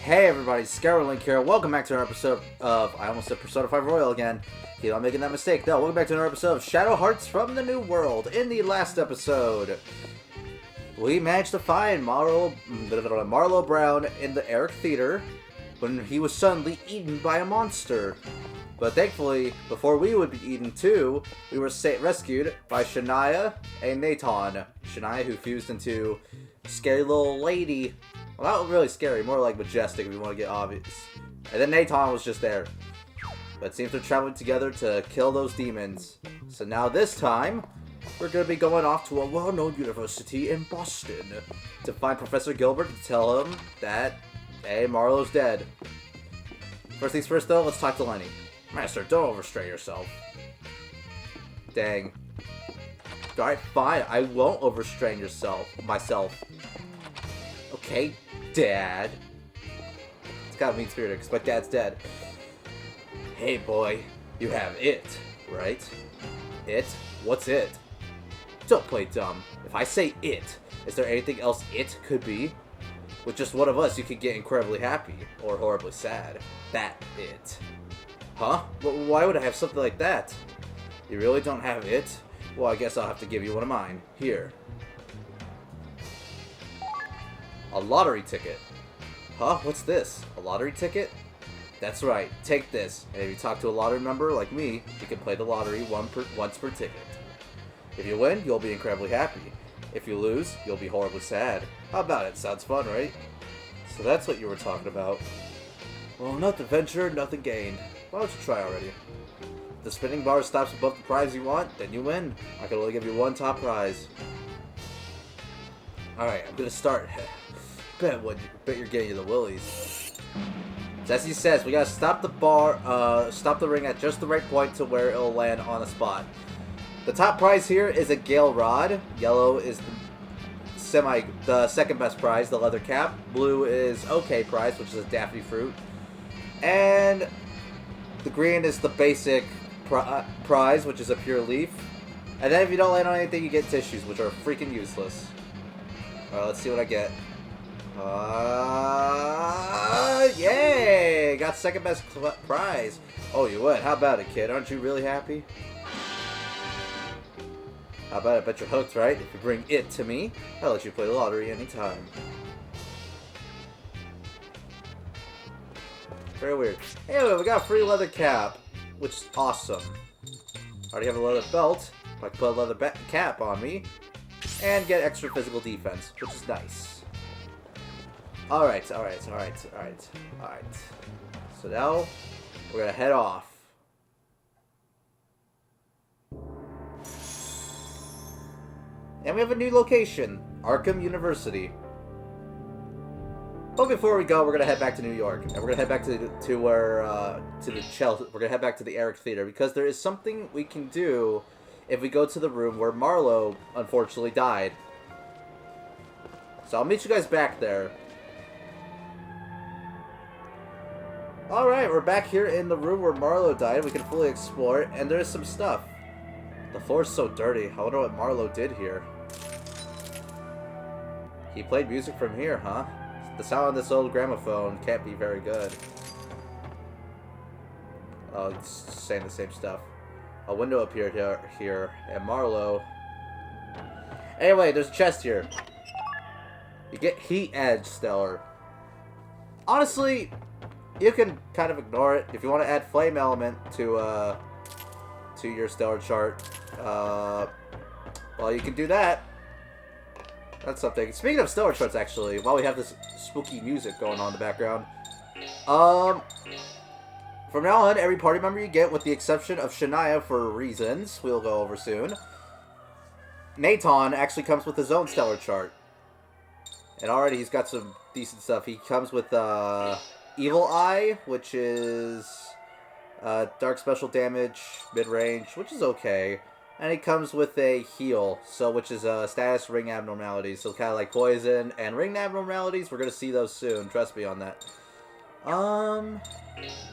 Hey everybody, Scarolink here. Welcome back to another episode of, I almost said Persona 5 Royal again. Keep on making that mistake. No, welcome back to another episode of Shadow Hearts from the New World. In the last episode, we managed to find Marlo Brown in the Eric Theater when he was suddenly eaten by a monster. But thankfully, before we would be eaten too, we were rescued by Shania and Nathan. Shania, who fused into scary little lady. Well, not really scary, more like majestic if we want to get obvious. And then Nathan was just there. But it seems they're traveling together to kill those demons. So now this time, we're going to be going off to a well-known university in Boston to find Professor Gilbert to tell him that, hey, Marlo's dead. First things first though, let's talk to Lenny. Master, don't overstray yourself. Dang. Alright, fine, I won't overstrain myself. Okay, Dad. It's kind of mean-spirited, because my dad's dead. Hey, boy, you have it, right? It? What's it? Don't play dumb. If I say it, is there anything else it could be? With just one of us, you could get incredibly happy, or horribly sad. That it. Huh? Why would I have something like that? You really don't have it? Well, I guess I'll have to give you one of mine. Here. A lottery ticket. Huh? What's this? A lottery ticket? That's right. Take this. And if you talk to a lottery member like me, you can play the lottery once per ticket. If you win, you'll be incredibly happy. If you lose, you'll be horribly sad. How about it? Sounds fun, right? So that's what you were talking about. Well, nothing ventured, nothing gained. Why don't you try already? If the spinning bar stops above the prize you want, then you win. I can only give you one top prize. Alright, I'm gonna start. Bet you're getting you the willies. So as he says, we gotta stop the ring at just the right point to where it'll land on a spot. The top prize here is a Gale Rod. Yellow is the second best prize, the leather cap. Blue is okay prize, which is a Daphne fruit. And the green is the basic prize, which is a pure leaf. And then if you don't land on anything, you get tissues, which are freaking useless. Alright, let's see what I get. Yay! Got second best prize. Oh, you would? How about it, kid? Aren't you really happy? How about it? Bet you're hooked, right? If you bring it to me, I'll let you play the lottery anytime. Very weird. Anyway, we got a free leather cap, which is awesome. Already have a leather belt. I can put a leather cap on me. And get extra physical defense, which is nice. Alright. So now, we're gonna head off. And we have a new location, Arkham University. But before we go, we're gonna head back to New York, and we're gonna head back to the Chelsea. We're gonna head back to the Eric Theater because there is something we can do if we go to the room where Marlo unfortunately died. So I'll meet you guys back there. Alright, we're back here in the room where Marlo died. We can fully explore it, and there's some stuff. The floor's so dirty. I wonder what Marlo did here. He played music from here, huh? The sound of this old gramophone can't be very good. Oh, it's saying the same stuff. A window appeared here, and Marlo... Anyway, there's a chest here. You get Heat Edge Stellar. Honestly, you can kind of ignore it. If you want to add Flame Element to your Stellar chart, well, you can do that. That's something. Speaking of Stellar charts, actually, while we have this spooky music going on in the background, from now on, every party member you get, with the exception of Shania for reasons we'll go over soon, Nathan actually comes with his own Stellar chart. And already he's got some decent stuff. He comes with Evil Eye, which is dark special damage, mid-range, which is okay. And he comes with a heal, which is status ring abnormalities. So kind of like poison and ring abnormalities. We're going to see those soon. Trust me on that.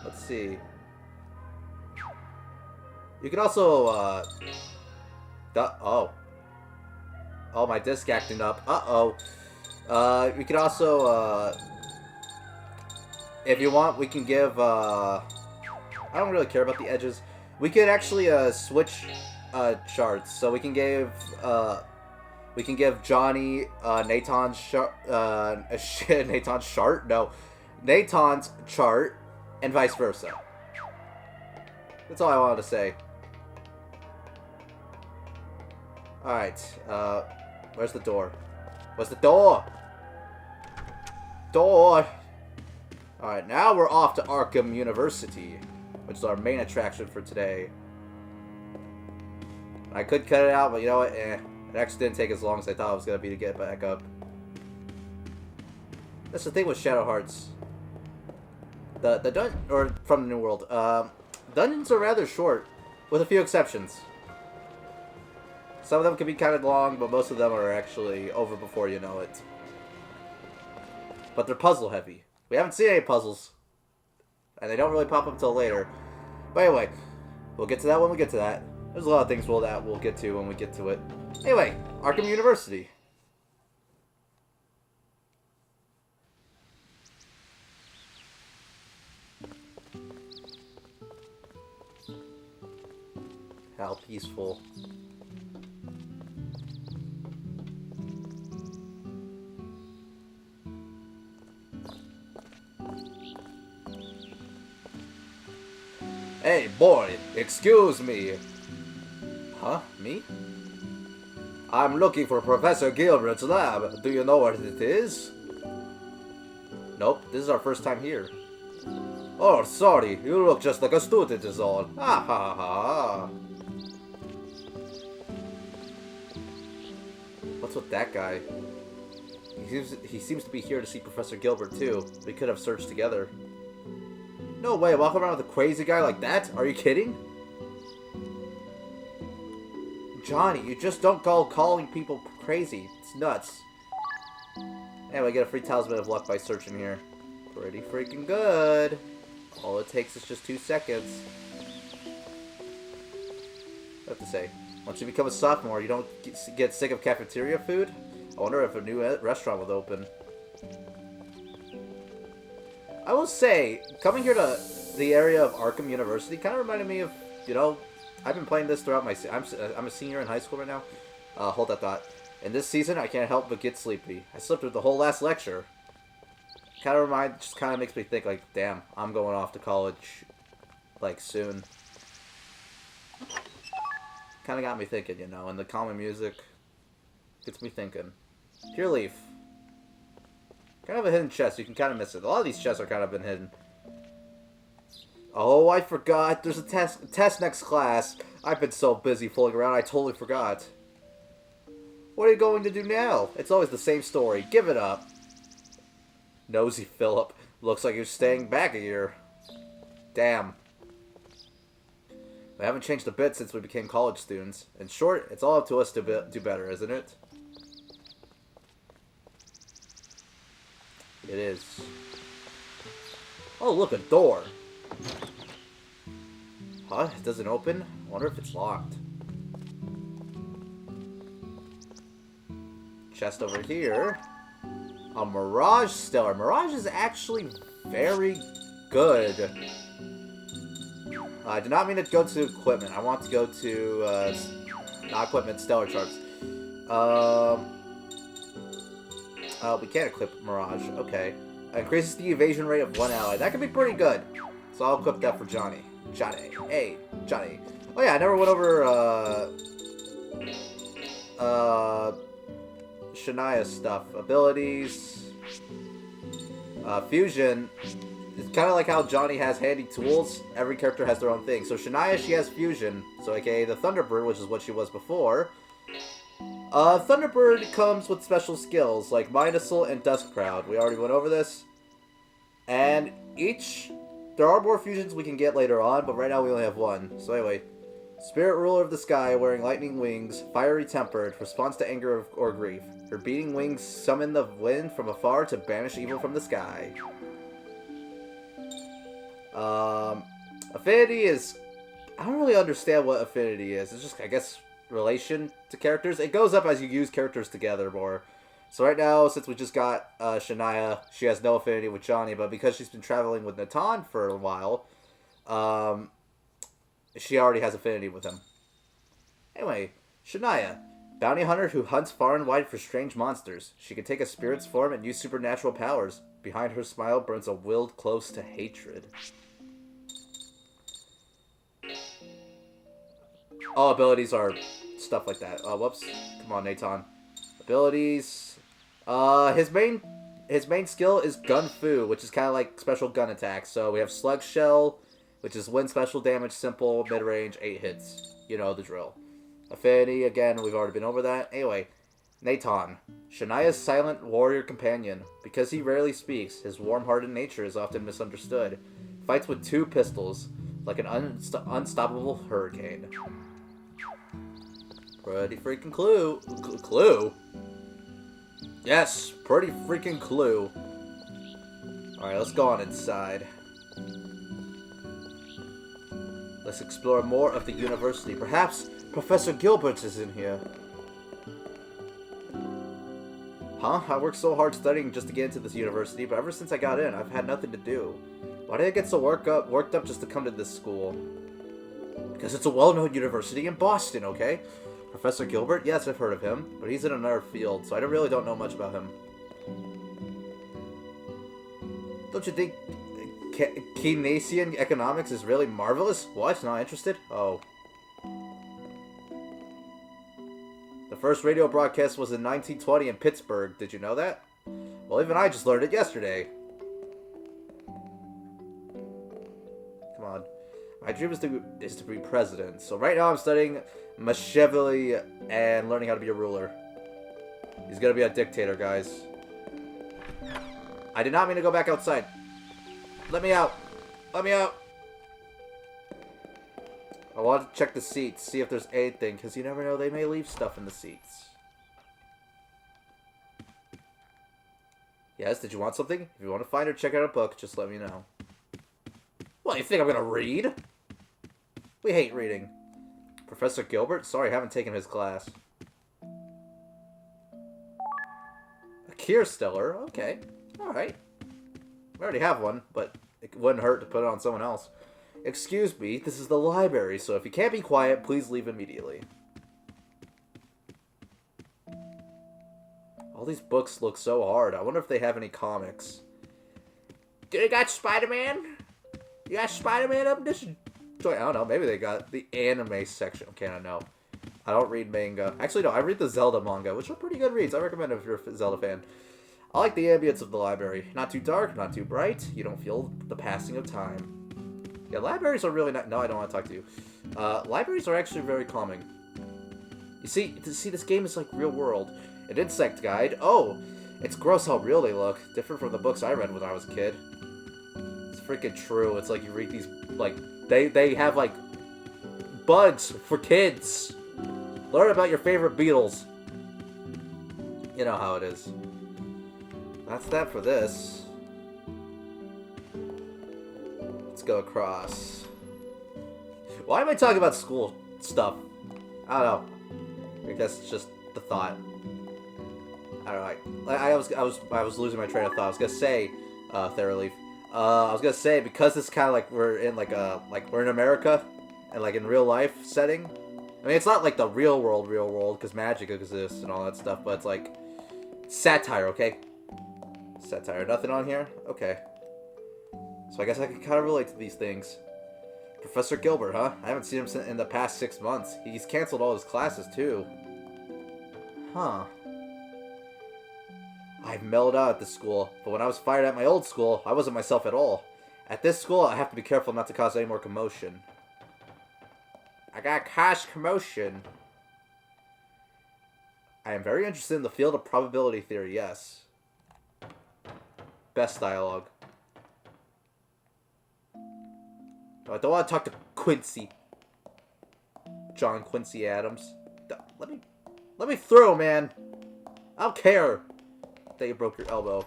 Let's see. You can also, oh, my disc acting up. We could also, If you want, we can give, I don't really care about the edges. We could actually, switch, charts. So we can give Johnny, Nathan's chart, Nathan's chart? No. Nathan's chart, and vice versa. That's all I wanted to say. Alright, where's the door? Where's the door? Door! Alright, now we're off to Arkham University, which is our main attraction for today. I could cut it out, but you know what? It actually didn't take as long as I thought it was going to be to get back up. That's the thing with Shadow Hearts. Or from the New World. Dungeons are rather short, with a few exceptions. Some of them can be kind of long, but most of them are actually over before you know it. But they're puzzle heavy. We haven't seen any puzzles. And they don't really pop up until later. But anyway, we'll get to that when we get to that. There's a lot of things we'll get to when we get to it. Anyway, Arkham University. How peaceful. Hey, boy, excuse me. Huh? Me? I'm looking for Professor Gilbert's lab. Do you know what it is? Nope, this is our first time here. Oh, sorry, you look just like a student is all. Ha ha ha. What's with that guy? He seems to be here to see Professor Gilbert too. We could have searched together. No way, walk around with a crazy guy like that? Are you kidding? Johnny, you just don't go calling people crazy. It's nuts. Anyway, get a free talisman of luck by searching here. Pretty freaking good. All it takes is just 2 seconds. I have to say, once you become a sophomore, you don't get sick of cafeteria food? I wonder if a new restaurant would open. I will say, coming here to the area of Arkham University kind of reminded me of, you know, I've been playing this throughout my... I'm a senior in high school right now. Hold that thought. In this season, I can't help but get sleepy. I slept through the whole last lecture. Just kind of makes me think, like, damn, I'm going off to college, like, soon. Kind of got me thinking, you know, and the calming music gets me thinking. Pure Leaf. Kind of a hidden chest. You can kind of miss it. A lot of these chests are kind of been hidden. Oh, I forgot. There's a test next class. I've been so busy fooling around, I totally forgot. What are you going to do now? It's always the same story. Give it up. Nosy Philip. Looks like you're staying back a year. Damn. We haven't changed a bit since we became college students. In short, it's all up to us to do better, isn't it? It is. Oh, look, a door. Huh? It doesn't open? I wonder if it's locked. Chest over here. A Mirage Stellar. Mirage is actually very good. I did not mean to go to equipment. I want to go to, not equipment, Stellar Charts. We can't equip Mirage. Okay. Increases the evasion rate of one ally. That could be pretty good. So I'll equip that for Johnny. Johnny. Hey, Johnny. Oh yeah, I never went over, Shania's stuff. Abilities. Fusion. It's kind of like how Johnny has handy tools. Every character has their own thing. So Shania, she has Fusion. So aka the Thunderbird, which is what she was before. Thunderbird comes with special skills like Mind Assault and Dusk Crowd. We already went over this. And there are more fusions we can get later on, but right now we only have one. So anyway, Spirit Ruler of the Sky, wearing lightning wings, fiery tempered, responds to anger or grief. Her beating wings summon the wind from afar to banish evil from the sky. Affinity is... I don't really understand what affinity is. It's just, I guess, relation to characters. It goes up as you use characters together more. So right now, since we just got Shania, she has no affinity with Johnny, but because she's been traveling with Natan for a while, she already has affinity with him. Anyway, Shania, bounty hunter who hunts far and wide for strange monsters. She can take a spirit's form and use supernatural powers. Behind her smile burns a will close to hatred. All abilities are stuff like that. Oh, whoops. Come on, Natan. Abilities. His main skill is Gun Fu, which is kind of like special gun attacks. So we have Slug Shell, which is win special damage, simple, mid-range, 8 hits. You know the drill. Affinity, again, we've already been over that. Anyway, Natan, Shania's silent warrior companion. Because he rarely speaks, his warm-hearted nature is often misunderstood. Fights with 2 pistols, like an unstoppable hurricane. Pretty freaking clue. Clue? Yes, pretty freaking clue. Alright, let's go on inside. Let's explore more of the university. Perhaps Professor Gilbert is in here. Huh? I worked so hard studying just to get into this university, but ever since I got in, I've had nothing to do. Why did I get so worked up just to come to this school? Because it's a well-known university in Boston, okay? Professor Gilbert? Yes, I've heard of him, but he's in another field, so I really don't know much about him. Don't you think Keynesian economics is really marvelous? What? Not interested? Oh. The first radio broadcast was in 1920 in Pittsburgh. Did you know that? Well, even I just learned it yesterday. Come on. My dream is to be president. So right now I'm studying Machiavelli and learning how to be a ruler. He's gonna be a dictator, guys. I did not mean to go back outside. Let me out. Let me out. I want to check the seats, see if there's anything, because you never know, they may leave stuff in the seats. Yes, did you want something? If you want to find or check out a book, just let me know. What, you think I'm gonna read? We hate reading. Professor Gilbert? Sorry, I haven't taken his class. A Kiersteller? Okay. Alright. We already have one, but it wouldn't hurt to put it on someone else. Excuse me, this is the library, so if you can't be quiet, please leave immediately. All these books look so hard. I wonder if they have any comics. Do they got Spider-Man? You got Spider-Man up this joint? I don't know. Maybe they got the anime section. Okay, I don't know. I don't read manga. Actually, no. I read the Zelda manga, which are pretty good reads. I recommend it if you're a Zelda fan. I like the ambience of the library. Not too dark, not too bright. You don't feel the passing of time. Yeah, libraries are really not... No, I don't want to talk to you. Libraries are actually very calming. You see, this game is like real world. An insect guide. Oh, it's gross how real they look. Different from the books I read when I was a kid. It's freaking true. It's like you read these, like, they have, like, bugs for kids. Learn about your favorite beetles. You know how it is. That's that for this. Let's go across. Why am I talking about school stuff? I don't know. I guess it's just the thought. I don't know. I was losing my train of thought. I was gonna say, Theraleaf. I was gonna say, because it's kind of like we're in we're in America, and like in real life setting. I mean, it's not like the real world, because magic exists and all that stuff, but it's like satire, okay? Satire. Nothing on here? Okay. So I guess I can kind of relate to these things. Professor Gilbert, huh? I haven't seen him in the past 6 months. He's canceled all his classes, too. Huh. I've mellowed out at this school, but when I was fired at my old school, I wasn't myself at all. At this school, I have to be careful not to cause any more commotion. I got cause commotion. I am very interested in the field of probability theory, yes. Best dialogue. No, I don't want to talk to Quincy. John Quincy Adams. Let me through, man. I don't care that you broke your elbow.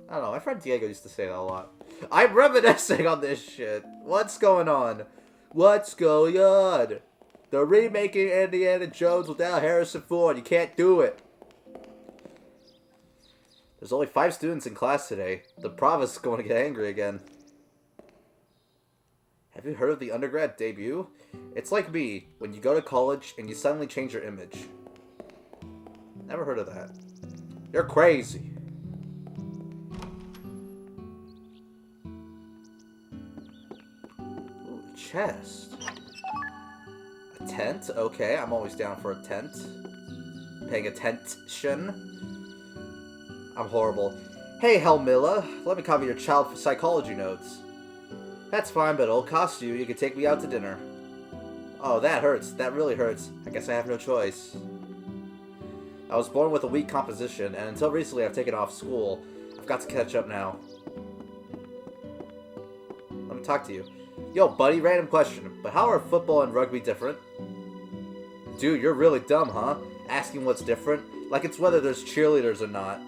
I don't know. My friend Diego used to say that a lot. I'm reminiscing on this shit. What's going on? What's going on? They're remaking Indiana Jones without Harrison Ford. You can't do it. There's only 5 students in class today. The provost is going to get angry again. Have you heard of the undergrad debut? It's like me, when you go to college and you suddenly change your image. Never heard of that. You're crazy. Ooh, chest. A tent? Okay, I'm always down for a tent. Paying attention. I'm horrible. Hey, Helmilla, let me copy your child psychology notes. That's fine, but it'll cost you. You can take me out to dinner. Oh, that hurts. That really hurts. I guess I have no choice. I was born with a weak composition, and until recently I've taken off school. I've got to catch up now. Let me talk to you. Yo, buddy, random question, but how are football and rugby different? Dude, you're really dumb, huh? Asking what's different? Like it's whether there's cheerleaders or not.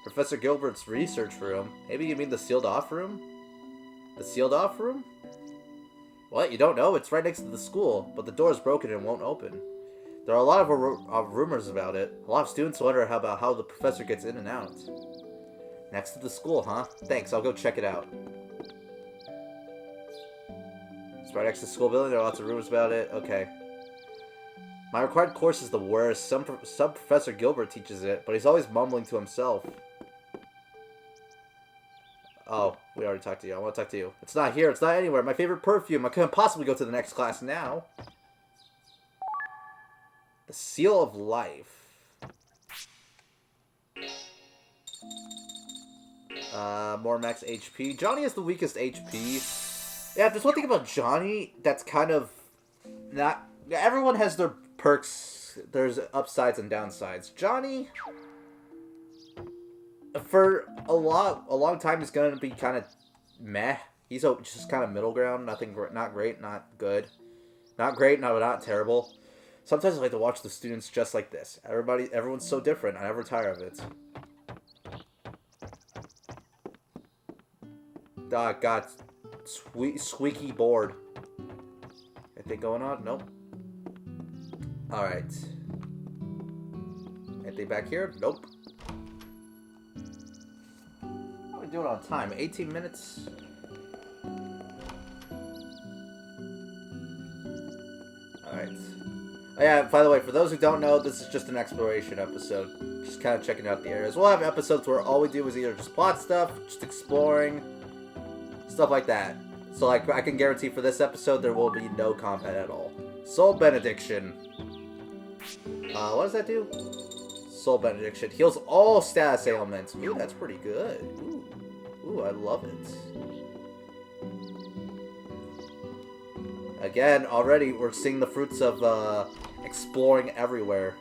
Professor Gilbert's research room? Maybe you mean the sealed-off room? The sealed-off room? What? You don't know? It's right next to the school, but the door is broken and won't open. There are a lot of rumors about it. A lot of students wonder about how the professor gets in and out. Next to the school, huh? Thanks, I'll go check it out. It's right next to the school building. There are lots of rumors about it. Okay. My required course is the worst. Some Professor Gilbert teaches it, but he's always mumbling to himself. Oh, we already talked to you. I want to talk to you. It's not here. It's not anywhere. My favorite perfume. I couldn't possibly go to the next class now. The Seal of Life. More max HP. Johnny has the weakest HP. Yeah, there's one thing about Johnny that's kind of not... Everyone has their perks. There's upsides and downsides. Johnny... For a long time, he's gonna be kind of meh. He's just kind of middle ground. Nothing, not great, not good, not great, not terrible. Sometimes I like to watch the students just like this. Everyone's so different. I never tire of it. Oh, God, squeaky board. Anything going on? Nope. All right. Anything back here? Nope. Doing on time. 18 minutes. Alright. Oh yeah, by the way, for those who don't know, this is just an exploration episode. Just kind of checking out the areas. We'll have episodes where all we do is either just plot stuff, just exploring, stuff like that. So, like, I can guarantee for this episode, there will be no combat at all. Soul Benediction. What does that do? Soul Benediction. Heals all status ailments. Ooh, that's pretty good. Ooh, I love it. Again, already we're seeing the fruits of exploring everywhere.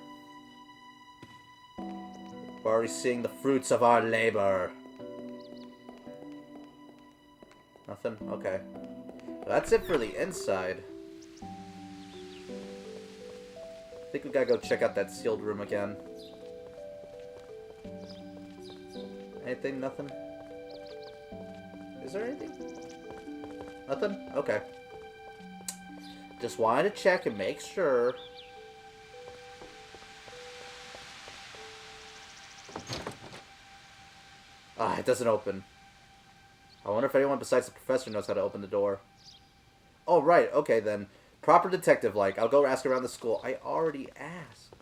We're already seeing the fruits of our labor. Nothing? Okay. That's it for the inside. I think we gotta go check out that sealed room again. Anything? Nothing? Is there anything? Nothing? Okay. Just wanted to check and make sure. Ah, it doesn't open. I wonder if anyone besides the professor knows how to open the door. Oh, right. Okay, then. Proper detective-like. I'll go ask around the school. I already asked.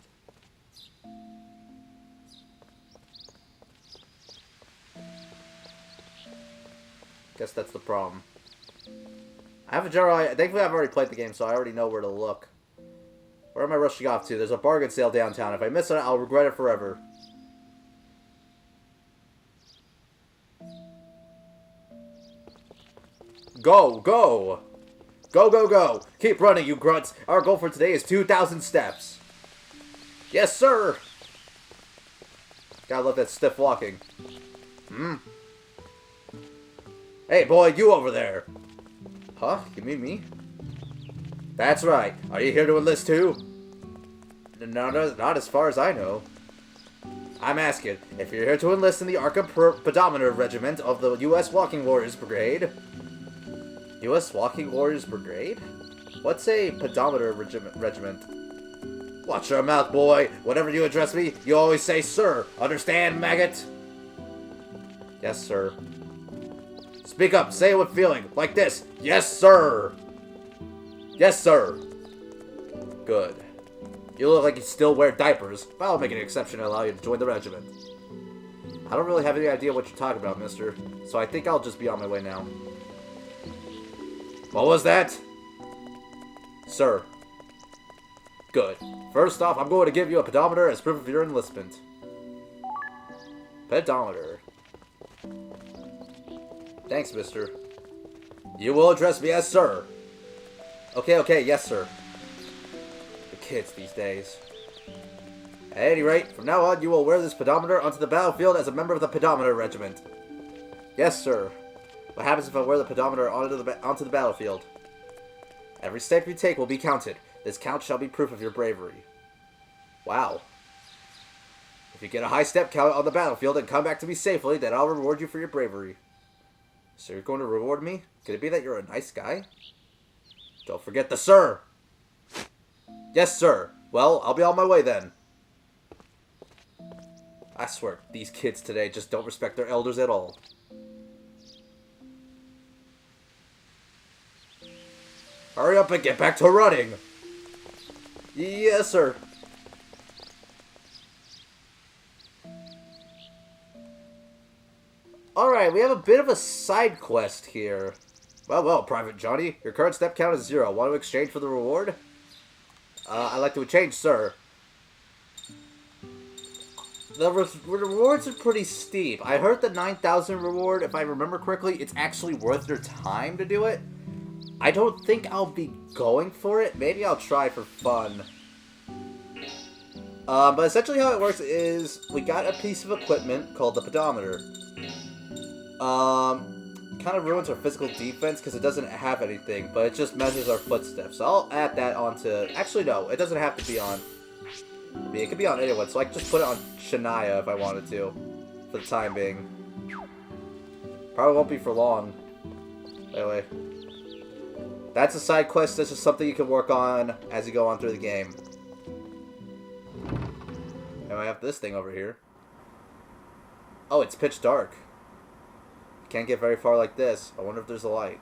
Guess that's the problem. I have a general idea. Thankfully, I've already played the game, so I already know where to look. Where am I rushing off to? There's a bargain sale downtown. If I miss it, I'll regret it forever. Go, go! Go, go, go! Keep running, you grunts! Our goal for today is 2,000 steps. Yes, sir! Gotta love that stiff walking. Hey, boy, you over there! Huh? You mean me? That's right. Are you here to enlist too? No, not as far as I know. I'm asking, if you're here to enlist in the Arkham Pedometer Regiment of the U.S. Walking Warriors Brigade... U.S. Walking Warriors Brigade? What's a Pedometer Regiment? Watch your mouth, boy. Whenever you address me, you always say, sir. Understand, maggot? Yes, sir. Speak up. Say it with feeling. Like this. Yes, sir. Yes, sir. Good. You look like you still wear diapers, but I'll make an exception and allow you to join the regiment. I don't really have any idea what you're talking about, mister, so I think I'll just be on my way now. What was that? Sir. Good. First off, I'm going to give you a pedometer as proof of your enlistment. Pedometer. Thanks, mister. You will address me as sir. Okay, yes, sir. The kids these days. At any rate, from now on, you will wear this pedometer onto the battlefield as a member of the pedometer regiment. Yes, sir. What happens if I wear the pedometer onto the battlefield? Every step you take will be counted. This count shall be proof of your bravery. Wow. If you get a high step count on the battlefield and come back to me safely, then I'll reward you for your bravery. So you're going to reward me? Could it be that you're a nice guy? Don't forget the sir. Yes, sir. Well, I'll be on my way then. I swear, these kids today just don't respect their elders at all. Hurry up and get back to running. Yes, sir. Alright, we have a bit of a side quest here. Well, Private Johnny. Your current step count is 0. Want to exchange for the reward? I'd like to exchange, sir. The rewards are pretty steep. I heard the 9,000 reward, if I remember correctly, it's actually worth your time to do it. I don't think I'll be going for it. Maybe I'll try for fun. But essentially how it works is we got a piece of equipment called the pedometer. Kind of ruins our physical defense because it doesn't have anything, but it just measures our footsteps. So I'll add that onto... Actually, no, it doesn't have to be on... I mean, it could be on anyone, so I can just put it on Shania if I wanted to, for the time being. Probably won't be for long. Anyway. That's a side quest, that's just something you can work on as you go on through the game. And I have this thing over here. Oh, it's pitch dark. Can't get very far like this. I wonder if there's a light.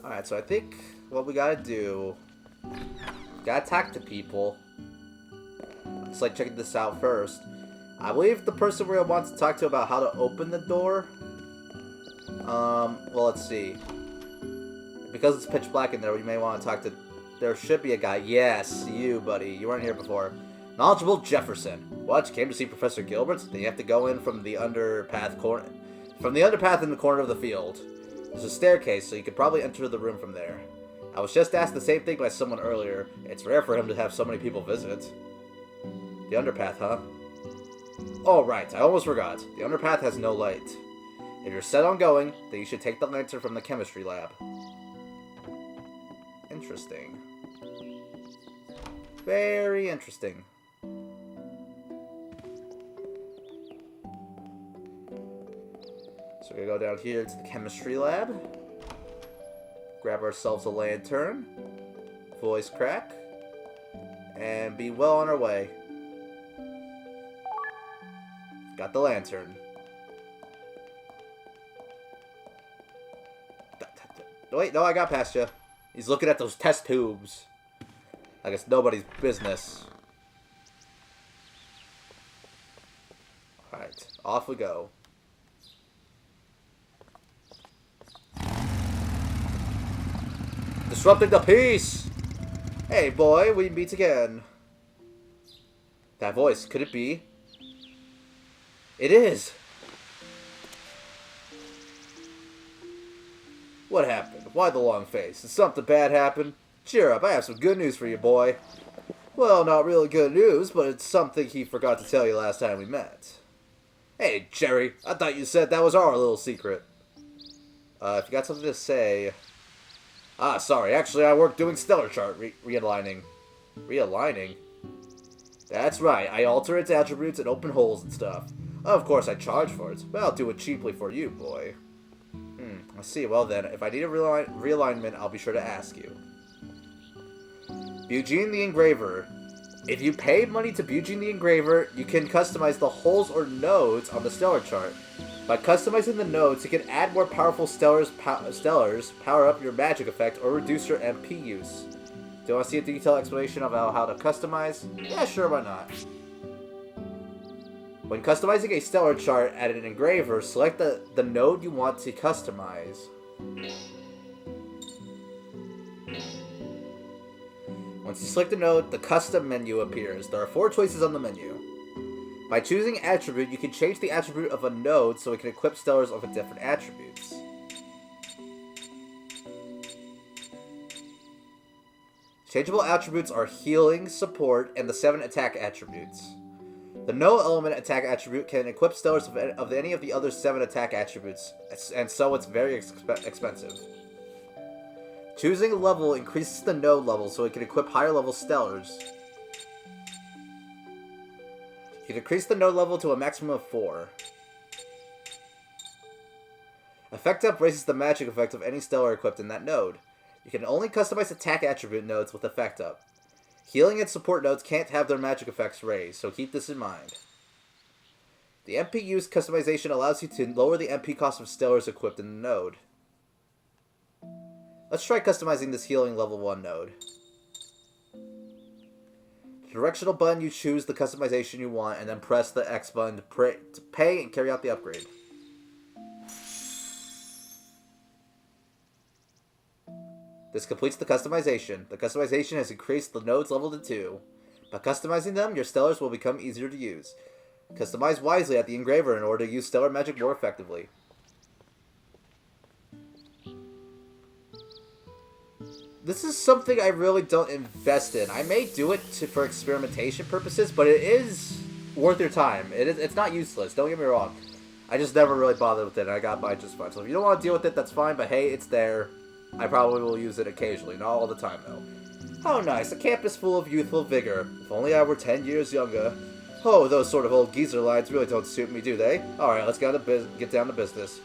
Alright, so I think what we gotta do... Gotta talk to people. It's like checking this out first. I believe the person we want to talk to about how to open the door. Well, let's see. Because it's pitch black in there, we may want to talk to... There should be a guy. Yes, you, buddy. You weren't here before. Knowledgeable Jefferson. What? You came to see Professor Gilbert? Then you have to go in from the underpath corner... From the underpath in the corner of the field. There's a staircase, so you could probably enter the room from there. I was just asked the same thing by someone earlier. It's rare for him to have so many people visit. The underpath, huh? Oh, right. I almost forgot. The underpath has no light. If you're set on going, then you should take the lantern from the chemistry lab. Interesting. Very interesting. So we're gonna go down here to the chemistry lab. Grab ourselves a lantern. Voice crack. And be well on our way. Got the lantern. Wait, no, I got past you. He's looking at those test tubes. Like it's nobody's business. Alright, off we go. Disrupting the peace! Hey, boy, we meet again. That voice, could it be? It is! What happened? Why the long face? Did something bad happen? Cheer up, I have some good news for you, boy. Well, not really good news, but it's something he forgot to tell you last time we met. Hey, Jerry, I thought you said that was our little secret. If you got something to say... Ah, sorry, actually I work doing stellar chart realigning. Realigning? That's right, I alter its attributes and open holes and stuff. Of course I charge for it, but I'll do it cheaply for you, boy. I see. Well then, if I need a realignment, I'll be sure to ask you. Eugene the Engraver. If you pay money to Eugene the Engraver, you can customize the holes or nodes on the stellar chart. By customizing the nodes, you can add more powerful stellars, power up your magic effect, or reduce your MP use. Do you want to see a detailed explanation about how to customize? Yeah, sure, why not? When customizing a stellar chart at an engraver, select the node you want to customize. Once you select the node, the custom menu appears. There are 4 choices on the menu. By choosing attribute, you can change the attribute of a node so it can equip stellars with different attributes. Changeable attributes are healing, support, and the 7 attack attributes. The no element attack attribute can equip stellars of any of the other 7 attack attributes, and so it's very expensive. Choosing a level increases the node level so it can equip higher level stellars. You can increase the node level to a maximum of 4. Effect Up raises the magic effect of any stellar equipped in that node. You can only customize attack attribute nodes with Effect Up. Healing and support nodes can't have their magic effects raised, so keep this in mind. The MP use customization allows you to lower the MP cost of stellars equipped in the node. Let's try customizing this healing level 1 node. The directional button, you choose the customization you want, and then press the X button to pay and carry out the upgrade. This completes the customization. The customization has increased the nodes level to 2. By customizing them, your stellars will become easier to use. Customize wisely at the engraver in order to use stellar magic more effectively. This is something I really don't invest in. I may do it for experimentation purposes, but it is worth your time. It's not useless, don't get me wrong. I just never really bothered with it, and I got by just fine. So if you don't want to deal with it, that's fine, but hey, it's there. I probably will use it occasionally, not all the time though. How nice, a campus full of youthful vigor. If only I were 10 years younger. Oh, those sort of old geezer lines really don't suit me, do they? Alright, let's get down to business.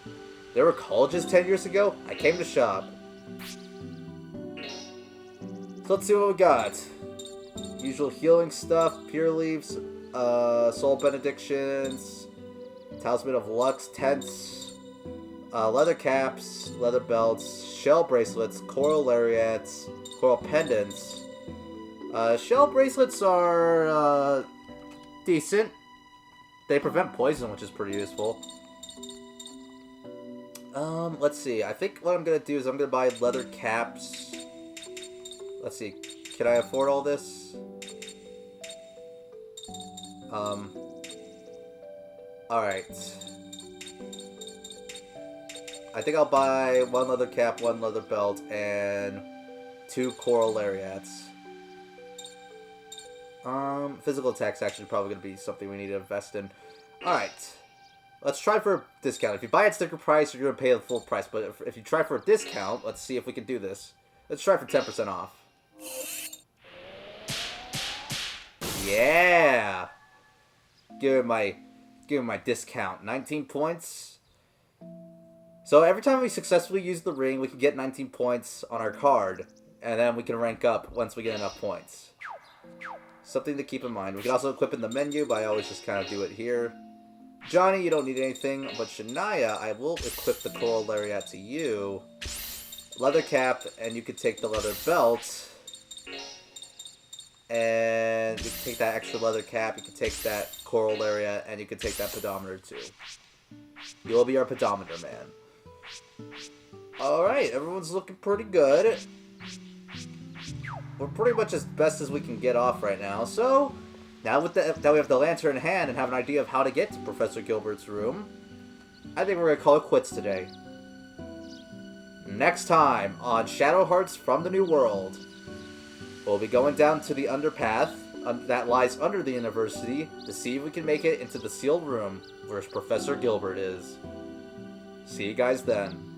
There were colleges 10 years ago? I came to shop. So let's see what we got. Usual healing stuff, pure leaves, soul benedictions, talisman of lux, tents, leather caps, leather belts, shell bracelets, coral lariats, coral pendants. Shell bracelets are decent. They prevent poison, which is pretty useful. Let's see. I think what I'm gonna do is I'm gonna buy leather caps. Let's see. Can I afford all this? Alright. I think I'll buy 1 leather cap, 1 leather belt, and 2 coral lariats. Physical attack's actually probably going to be something we need to invest in. Alright. Let's try for a discount. If you buy at sticker price, you're going to pay the full price. But if you try for a discount, let's see if we can do this. Let's try for 10% off. Yeah! Give me my discount. 19 points. So every time we successfully use the ring, we can get 19 points on our card. And then we can rank up once we get enough points. Something to keep in mind. We can also equip in the menu, but I always just kind of do it here. Johnny, you don't need anything. But Shania, I will equip the coral lariat to you. Leather cap, and you can take the leather belt. And you can take that extra leather cap, you can take that coral lariat, and you can take that pedometer too. You will be our pedometer man. Alright, everyone's looking pretty good. We're pretty much as best as we can get off right now, so now that we have the lantern in hand and have an idea of how to get to Professor Gilbert's room, I think we're going to call it quits today. Next time on Shadow Hearts from the New World, we'll be going down to the underpath that lies under the university to see if we can make it into the sealed room where Professor Gilbert is. See you guys then.